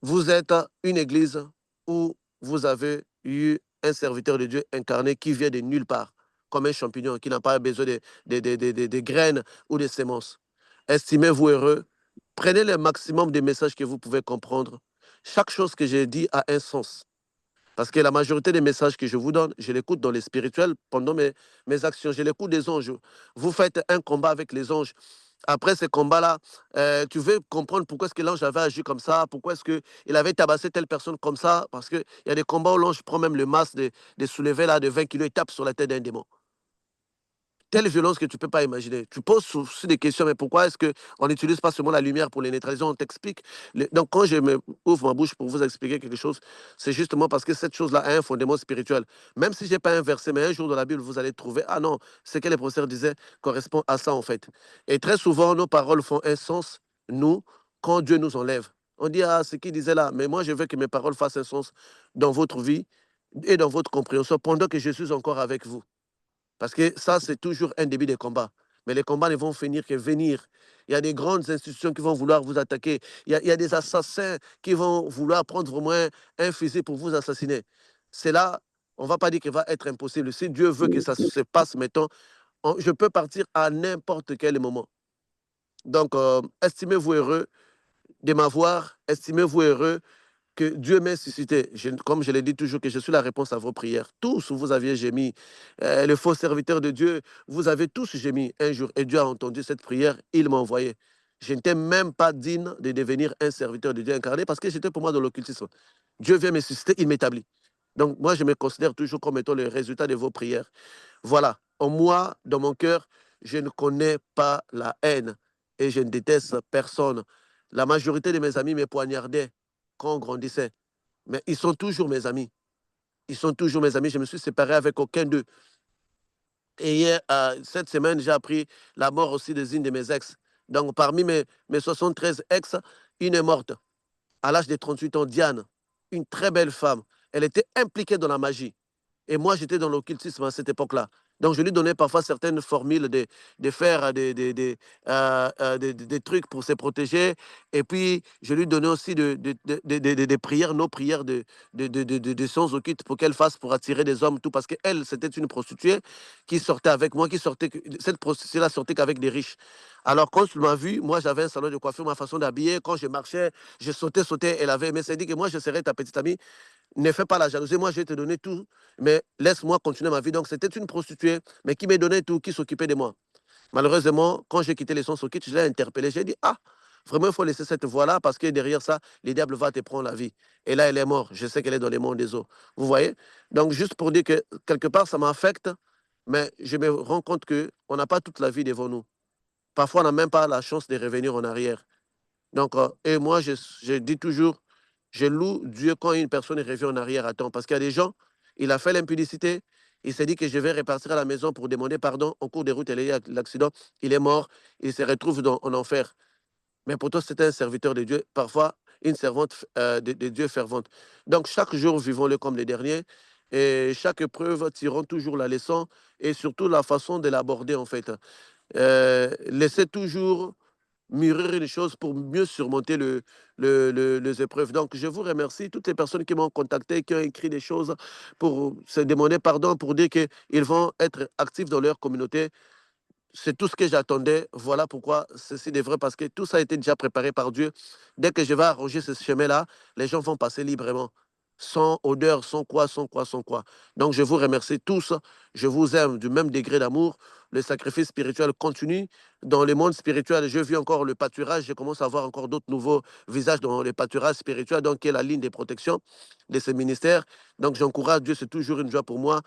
Speaker 4: Vous êtes une église où vous avez eu un serviteur de Dieu incarné qui vient de nulle part, comme un champignon, qui n'a pas besoin de graines ou de semences. Estimez-vous heureux. Prenez le maximum de messages que vous pouvez comprendre. Chaque chose que j'ai dit a un sens. Parce que la majorité des messages que je vous donne, je l'écoute dans les spirituels pendant mes actions. Je l'écoute des anges. Vous faites un combat avec les anges. après ces combats-là, tu veux comprendre pourquoi est-ce que l'ange avait agi comme ça, pourquoi est-ce qu'il avait tabassé telle personne comme ça, parce qu'il y a des combats où l'ange prend même le masque de soulever là, de 20 kilos et tape sur la tête d'un démon. Telle violence que tu ne peux pas imaginer. Tu poses aussi des questions, mais pourquoi est-ce qu'on n'utilise pas seulement la lumière pour les neutraliser? On t'explique. Donc, quand je me ouvre ma bouche pour vous expliquer quelque chose, c'est justement parce que cette chose-là a un fondement spirituel. Même si je n'ai pas un verset, mais un jour dans la Bible, vous allez trouver, ah non, ce que les professeurs disaient correspond à ça, en fait. Et très souvent, nos paroles font un sens, nous, quand Dieu nous enlève. On dit, ah, ce qu'il disait là, mais moi, je veux que mes paroles fassent un sens dans votre vie et dans votre compréhension pendant que je suis encore avec vous. Parce que ça, c'est toujours un début de combat. Mais les combats ne vont finir que venir. Il y a des grandes institutions qui vont vouloir vous attaquer. Il y a des assassins qui vont vouloir prendre au moins un fusil pour vous assassiner. C'est là, on ne va pas dire qu'il va être impossible. Si Dieu veut que ça se passe, mettons, je peux partir à n'importe quel moment. Donc, estimez-vous heureux de m'avoir, estimez-vous heureux que Dieu m'ait suscité. Comme je l'ai dit toujours, que je suis la réponse à vos prières. Tous, vous aviez gémi. Le faux serviteur de Dieu, vous avez tous gémi un jour. Et Dieu a entendu cette prière, il m'a envoyé. Je n'étais même pas digne de devenir un serviteur de Dieu incarné parce que j'étais pour moi dans l'occultisme. Dieu vient me susciter, il m'établit. Donc moi, je me considère toujours comme étant le résultat de vos prières. Voilà. En moi, dans mon cœur, je ne connais pas la haine et je ne déteste personne. La majorité de mes amis me poignardaient quand on grandissait. Mais ils sont toujours mes amis. Ils sont toujours mes amis. Je me suis séparé avec aucun d'eux. Et hier, cette semaine, j'ai appris la mort aussi d'une de mes ex. Donc, parmi mes 73 ex, une est morte à l'âge de 38 ans, Diane, une très belle femme. Elle était impliquée dans la magie. Et moi, j'étais dans l'occultisme à cette époque-là. Donc, je lui donnais parfois certaines formules de faire des trucs pour se protéger. Et puis, je lui donnais aussi des prières, nos prières de sens occultes pour qu'elle fasse pour attirer des hommes, tout. Parce qu'elle, c'était une prostituée qui sortait avec moi, cette prostituée-là sortait qu'avec des riches. Alors, quand tu m'as vu, moi, j'avais un salon de coiffure, ma façon d'habiller. Quand je marchais, je sautais. Elle avait aimé. C'est dit que moi, je serais ta petite amie. Ne fais pas la jalousie, moi je vais te donner tout, mais laisse-moi continuer ma vie. Donc c'était une prostituée, mais qui me donnait tout, qui s'occupait de moi. Malheureusement, quand j'ai quitté les sons Sokit, je l'ai interpellé, j'ai dit, ah, vraiment il faut laisser cette voie-là parce que derrière ça, le diable va te prendre la vie. Et là, elle est morte, je sais qu'elle est dans les mondes des eaux. Vous voyez? Donc juste pour dire que quelque part, ça m'affecte, mais je me rends compte qu'on n'a pas toute la vie devant nous. Parfois, on n'a même pas la chance de revenir en arrière. Donc, et moi, je dis toujours, je loue Dieu quand une personne revient en arrière à temps. Parce qu'il y a des gens, il a fait l'impudicité, il s'est dit que je vais repartir à la maison pour demander pardon. En cours de route, il a eu l'accident, il est mort, il se retrouve en enfer. Mais pourtant, c'était un serviteur de Dieu, parfois une servante de Dieu fervente. Donc, chaque jour, vivons-le comme les derniers. Et chaque épreuve, tirons toujours la leçon et surtout la façon de l'aborder, en fait. Laissez toujours mûrir les choses pour mieux surmonter les épreuves. Donc, je vous remercie, toutes les personnes qui m'ont contacté, qui ont écrit des choses pour se demander pardon, pour dire qu'ils vont être actifs dans leur communauté. C'est tout ce que j'attendais. Voilà pourquoi ceci est vrai, parce que tout ça a été déjà préparé par Dieu. Dès que je vais arranger ce chemin-là, les gens vont passer librement. Sans odeur, sans quoi, sans quoi, sans quoi. Donc, je vous remercie tous. Je vous aime du même degré d'amour. Le sacrifice spirituel continue. Dans le monde spirituel, je vis encore le pâturage. Je commence à voir encore d'autres nouveaux visages dans le pâturage spirituel, donc qui est la ligne de protection de ce ministère. Donc, j'encourage Dieu, c'est toujours une joie pour moi.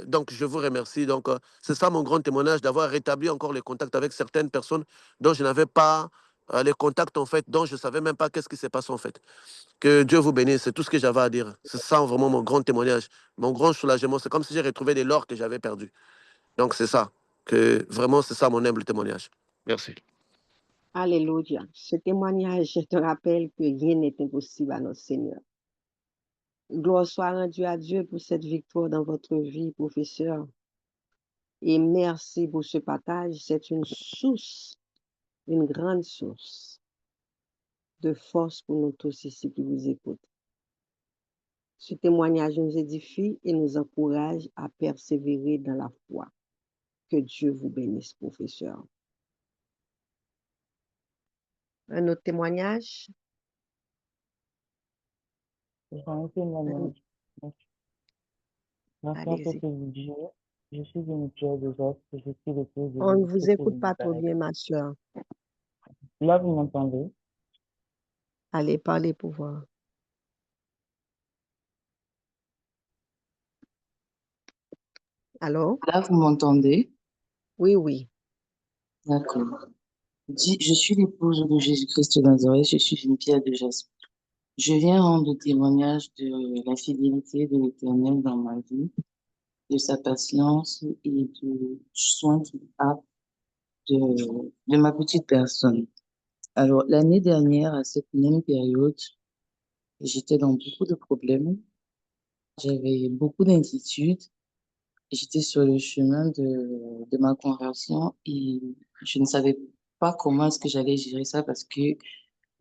Speaker 4: Donc, je vous remercie. Donc, c'est ça mon grand témoignage, d'avoir rétabli encore les contacts avec certaines personnes dont je n'avais pas les contacts, en fait, dont je ne savais même pas qu'est-ce qui s'est passé, en fait. Que Dieu vous bénisse, c'est tout ce que j'avais à dire. C'est ça vraiment mon grand témoignage, mon grand soulagement. C'est comme si j'ai retrouvé de l'or que j'avais perdu. Donc, c'est ça, que vraiment, c'est ça mon humble témoignage. Merci.
Speaker 1: Alléluia. Ce témoignage te rappelle que rien n'est impossible à notre Seigneur. Gloire soit rendue à Dieu pour cette victoire dans votre vie, professeur. Et merci pour ce partage. C'est une source, une grande source de force pour nous tous ici qui vous écoutent. Ce témoignage nous édifie et nous encourage à persévérer dans la foi. Que Dieu vous bénisse, professeur. Un autre témoignage?
Speaker 5: J'ai un témoignage. Merci à
Speaker 1: Allez-y.
Speaker 5: côté de Dieu. Je suis une Pierre de Jacques, je suis l'épouse de
Speaker 1: On ne vous
Speaker 5: Jésus-Christ de
Speaker 1: écoute pas trop
Speaker 5: Nazareth.
Speaker 1: bien, ma soeur.
Speaker 5: Là, vous m'entendez?
Speaker 1: Allez, parlez pour voir. Allô?
Speaker 5: Là, vous m'entendez?
Speaker 1: Oui, oui.
Speaker 5: D'accord. Je suis l'épouse de Jésus-Christ de Nazareth, je suis une Pierre de Jaspe. Je viens rendre témoignage de la fidélité de l'Éternel dans ma vie, de sa patience et du soin qu'il a de ma petite personne. Alors, l'année dernière, à cette même période, j'étais dans beaucoup de problèmes, j'avais beaucoup d'inquiétudes, j'étais sur le chemin de ma conversion et je ne savais pas comment est-ce que j'allais gérer ça parce que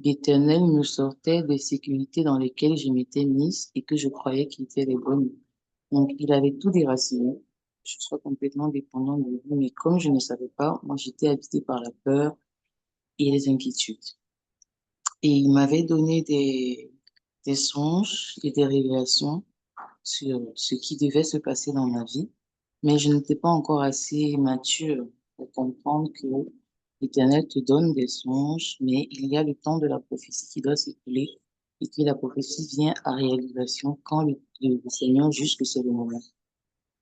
Speaker 5: l'Éternel me sortait des sécurités dans lesquelles je m'étais mise et que je croyais qu'ils étaient les bonnes. Donc, il avait tout déraciné. Je sois complètement dépendante de lui, mais comme je ne savais pas, moi, j'étais habitée par la peur et les inquiétudes. Et il m'avait donné des songes et des révélations sur ce qui devait se passer dans ma vie, mais je n'étais pas encore assez mature pour comprendre que l'Éternel te donne des songes, mais il y a le temps de la prophétie qui doit s'écouler et que la prophétie vient à réalisation quand le Seigneur juge que c'est le moment.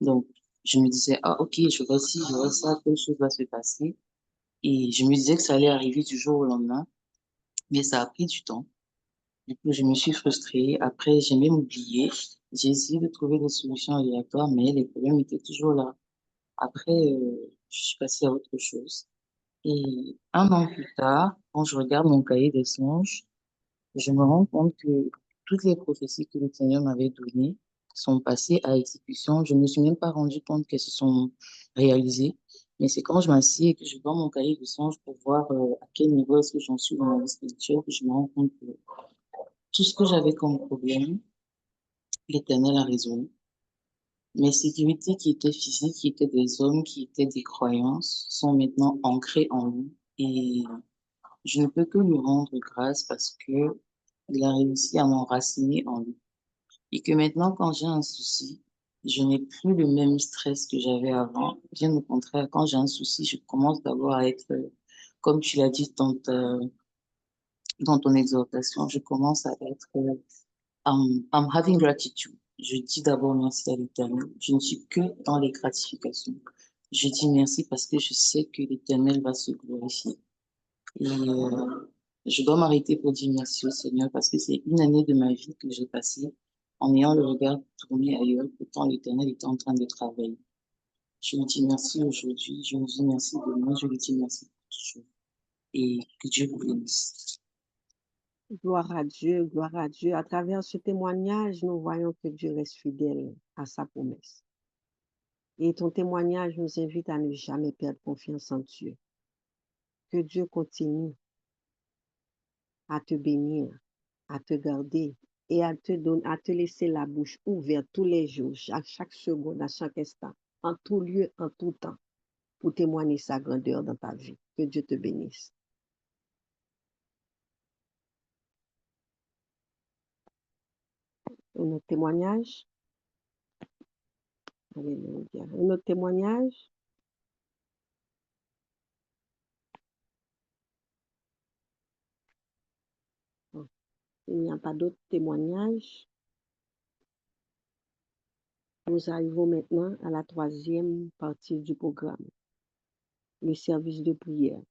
Speaker 5: Donc, je me disais, ah, ok, je vois ci, je vois ça, telle chose va se passer. Et je me disais que ça allait arriver du jour au lendemain, mais ça a pris du temps. Du coup, je me suis frustrée. Après, j'ai même oublié. J'ai essayé de trouver des solutions aléatoires, mais les problèmes étaient toujours là. Après, je suis passée à autre chose. Et un an plus tard, quand je regarde mon cahier des songes, je me rends compte que toutes les prophéties que le Seigneur m'avait données sont passées à exécution. Je ne me suis même pas rendu compte qu'elles se sont réalisées. Mais c'est quand je m'assieds et que je vois mon cahier de songes pour voir à quel niveau est-ce que j'en suis dans la vie spirituelle que je me rends compte que tout ce que j'avais comme problème, l'Éternel a résolu. Mes sécurités qui étaient physiques, qui étaient des hommes, qui étaient des croyances, sont maintenant ancrées en lui. Et je ne peux que lui rendre grâce parce que il a réussi à m'enraciner en lui. Et que maintenant, quand j'ai un souci, je n'ai plus le même stress que j'avais avant. Bien au contraire, quand j'ai un souci, je commence d'abord à être, comme tu l'as dit dans ton exhortation, je commence à être I'm having gratitude. Je dis d'abord merci à l'Éternel. Je ne suis que dans les gratifications. Je dis merci parce que je sais que l'Éternel va se glorifier. Et je dois m'arrêter pour dire merci au Seigneur parce que c'est une année de ma vie que j'ai passée en ayant le regard tourné ailleurs. Pourtant, l'Éternel était en train de travailler. Je lui dis merci aujourd'hui. Je lui dis merci demain. Je lui dis merci pour toujours. Et que Dieu vous bénisse.
Speaker 1: Gloire à Dieu, gloire à Dieu. À travers ce témoignage, nous voyons que Dieu reste fidèle à sa promesse. Et ton témoignage nous invite à ne jamais perdre confiance en Dieu. Que Dieu continue à te bénir, à te garder et à te laisser la bouche ouverte tous les jours, à chaque seconde, à chaque instant, en tout lieu, en tout temps, pour témoigner sa grandeur dans ta vie. Que Dieu te bénisse. Un autre témoignage? Alléluia. Un autre témoignage? Bon, il n'y a pas d'autres témoignages. Nous arrivons maintenant à la troisième partie du programme, le service de prière.